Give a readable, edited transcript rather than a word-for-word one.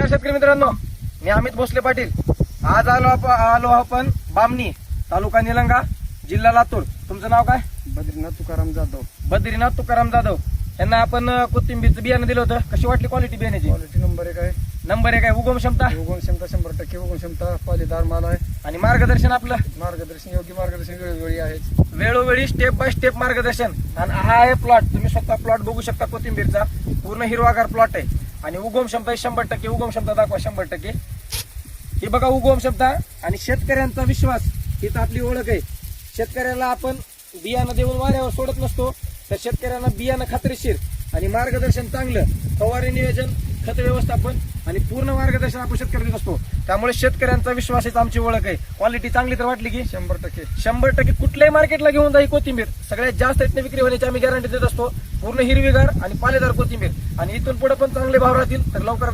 शेतकरी मित्रांनो, मी अमित भोसले पाटील. आज आलो आपण बामणी, तालुका निलंगा, जिल्हा लातूर. तुमचं नाव काय? बद्रीनाथ तुकाराम जाधव. बद्रीनाथ तुकाराम जाधव यांना आपण कोथिंबीरचं बियाणं दिलं होतं. कशी वाटली क्वालिटी बियाण्याची? क्वालिटी नंबर 1 आहे. नंबर 1 आहे. उगम क्षमता 100% उगम क्षमता, पालेदार माल आहे. आणि मार्गदर्शन आपलं योग्य मार्गदर्शन वेळोवेळी आहे. वेळोवेळी स्टेप बाय स्टेप मार्गदर्शन. आणि हा आहे प्लॉट. तुम्ही स्वतः प्लॉट बघू शकता. कोथिंबीरचा पूर्ण हिरवागार प्लॉट आहे. आणि उगम क्षमता 100%. उगम क्षमता दाखवा 100%. ही बघा उगम क्षमता आणि शेतकऱ्यांचा विश्वास ही तर आपली ओळख आहे. शेतकऱ्याला आपण बियाणं देऊन वाऱ्यावर सोडत नसतो, तर शेतकऱ्यांना बियाणं खात्रीशीर आणि मार्गदर्शन चांगलं, फवारणी नियोजन, खत व्यवस्थापन आणि पूर्ण मार्गदर्शन आपण शेतकऱ्याला देत असतो. त्यामुळे शेतकऱ्यांचा विश्वास आहे, आमची ओळख आहे. क्वालिटी चांगली तर वाटली की 100%. कुठल्याही मार्केटला घेऊन जाई कोथिंबीर सगळ्यात जास्त इथनं विक्री होण्याची आम्ही गॅरंटी देत असतो. पूर्ण हिरवीगार आणि पालेदार कोथिंबीर. आणि इथून पुढे पण चांगले भाव राहतील. तर लवकर